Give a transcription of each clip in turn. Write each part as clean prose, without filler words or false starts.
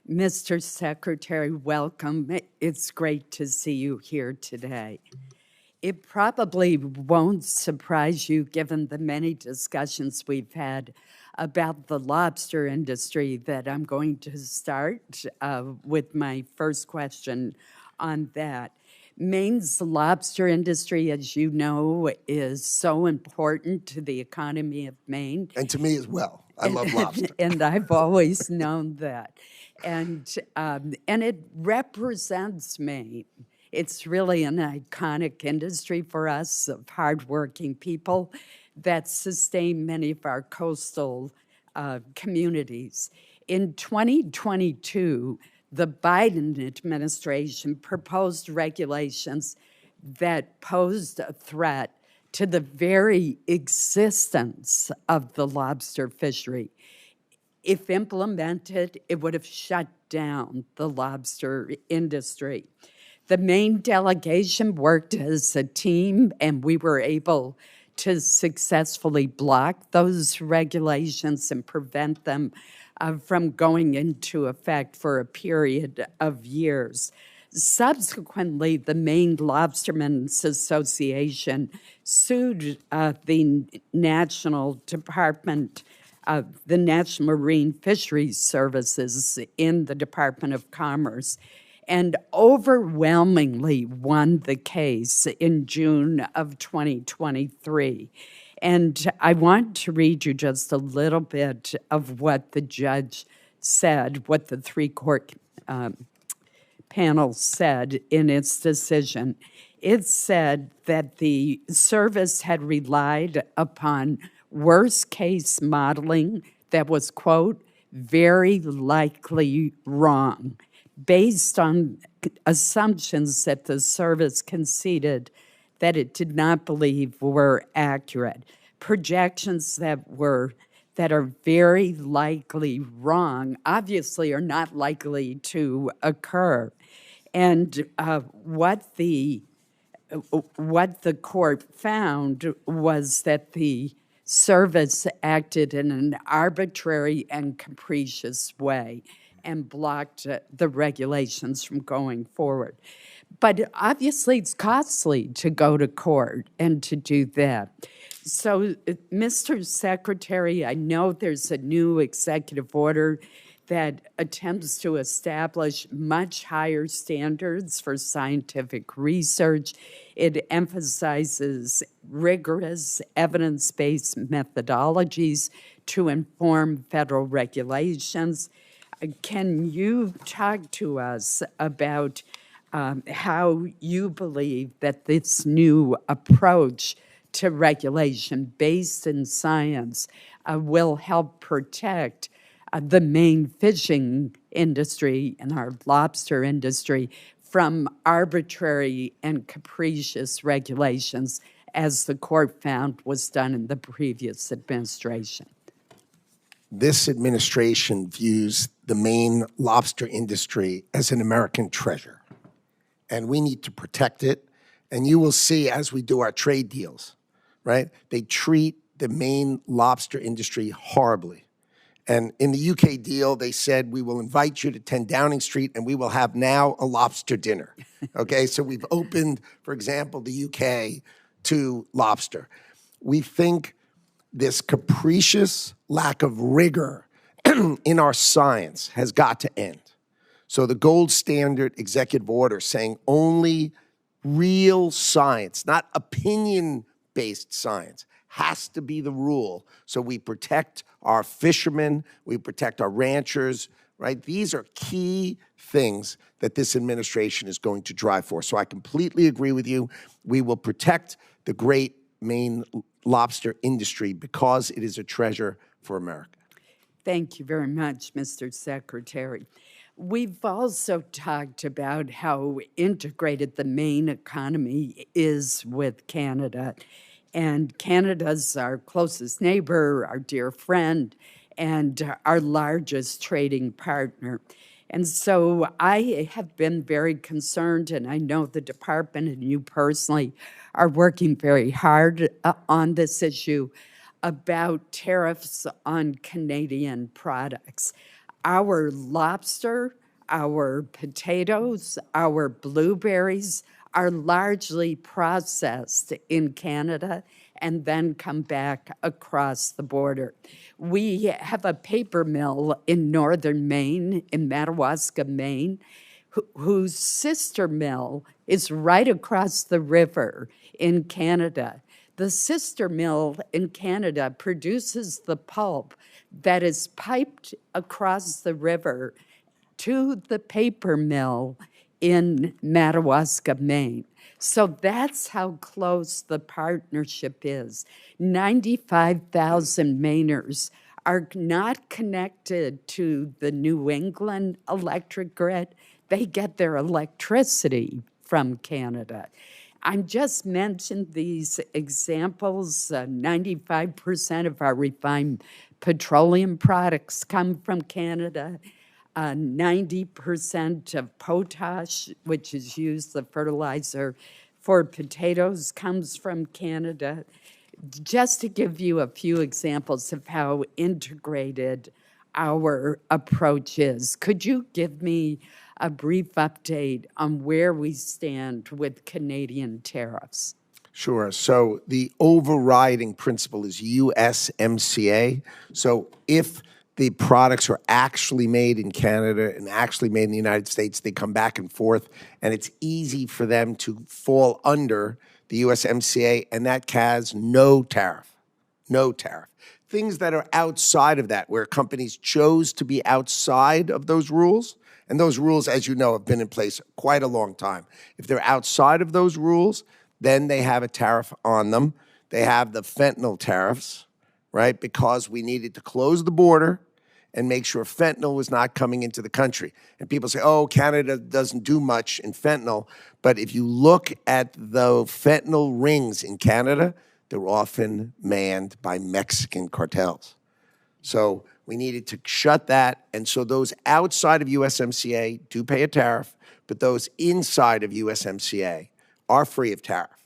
Mr. Secretary, welcome. It's great to see you here today. It probably won't surprise you, given the many discussions we've had about the lobster industry, that I'm going to start with my first question on that. Maine's lobster industry, as you know, is so important to the economy of Maine. And to me as well. I love lobster. And I've always known that. And it represents Maine. It's really an iconic industry for us of hardworking people that sustain many of our coastal communities. In 2022, the Biden administration proposed regulations that posed a threat to the very existence of the lobster fishery. If implemented, it would have shut down the lobster industry. The Maine delegation worked as a team, and we were able to successfully block those regulations and prevent them from going into effect for a period of years. Subsequently, the Maine Lobstermen's Association sued the National Department of the National Marine Fisheries Services in the Department of Commerce and overwhelmingly won the case in June of 2023. And I want to read you just a little bit of what the judge said, what the three-court panel said in its decision. It said that the service had relied upon worst-case modeling that was, quote, very likely wrong, based on assumptions that the service conceded that it did not believe were accurate. Projections that are very likely wrong obviously are not likely to occur. And what the court found was that the service acted in an arbitrary and capricious way and blocked the regulations from going forward. But obviously, it's costly to go to court and to do that. So, Mr. Secretary, I know there's a new executive order that attempts to establish much higher standards for scientific research. It emphasizes rigorous evidence-based methodologies to inform federal regulations. Can you talk to us about how you believe that this new approach to regulation based in science will help protect the Maine fishing industry and our lobster industry from arbitrary and capricious regulations, as the court found was done in the previous administration? This administration views the Maine lobster industry as an American treasure, and we need to protect it. And you will see as we do our trade deals, right? They treat the Maine lobster industry horribly. And in the UK deal, they said, we will invite you to 10 Downing Street and we will have now a lobster dinner. Okay, so we've opened, for example, the UK to lobster. We think this capricious lack of rigor in our science has got to end. So the gold standard executive order saying only real science, not opinion-based science, has to be the rule. So we protect our fishermen, we protect our ranchers, right? These are key things that this administration is going to drive for. So I completely agree with you. We will protect the great Maine lobster industry because it is a treasure for America. Thank you very much, Mr. Secretary. We've also talked about how integrated the Maine economy is with Canada. And Canada's our closest neighbor, our dear friend, and our largest trading partner. And so I have been very concerned, and I know the department and you personally are working very hard on this issue about tariffs on Canadian products. our lobster, our potatoes, our blueberries are largely processed in Canada and then come back across the border. We have a paper mill in northern Maine, in Madawaska, Maine, whose sister mill is right across the river in Canada. The sister mill in Canada produces the pulp that is piped across the river to the paper mill in Madawaska, Maine. So that's how close the partnership is. 95,000 Mainers are not connected to the New England electric grid. They get their electricity from Canada. I'm just mentioned these examples. 95% of our refined petroleum products come from Canada. 90% of potash, which is used, the fertilizer for potatoes, comes from Canada. Just to give you a few examples of how integrated our approach is, could you give me a brief update on where we stand with Canadian tariffs? Sure. So the overriding principle is USMCA. So if the products are actually made in Canada and actually made in the United States, they come back and forth, and it's easy for them to fall under the USMCA, and that has no tariff. No tariff. Things that are outside of that, where companies chose to be outside of those rules, and those rules, as you know, have been in place quite a long time. If they're outside of those rules, then they have a tariff on them. They have the fentanyl tariffs, right? Because we needed to close the border and make sure fentanyl was not coming into the country. And people say, oh, Canada doesn't do much in fentanyl. But if you look at the fentanyl rings in Canada, they're often manned by Mexican cartels. So we needed to shut that. And so those outside of USMCA do pay a tariff, but those inside of USMCA are free of tariff.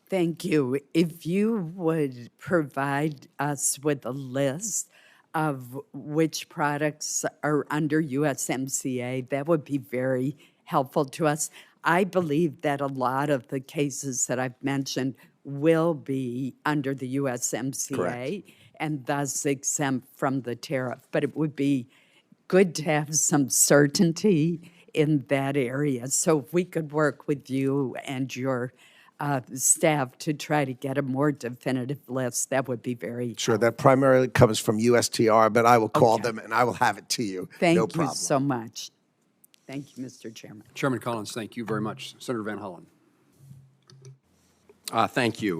Thank you. If you would provide us with a list of which products are under USMCA, that would be very helpful to us. I believe that a lot of the cases that I've mentioned will be under the USMCA. Correct. And thus exempt from the tariff. But it would be good to have some certainty in that area. So if we could work with you and your staff to try to get a more definitive list, that would be very Sure, that primarily comes from USTR, but I will call them and I will have it to you. Thank no you problem. so much. Thank you, Mr. Chairman. Chairman Collins, thank you very much. Senator Van Hollen. Thank you.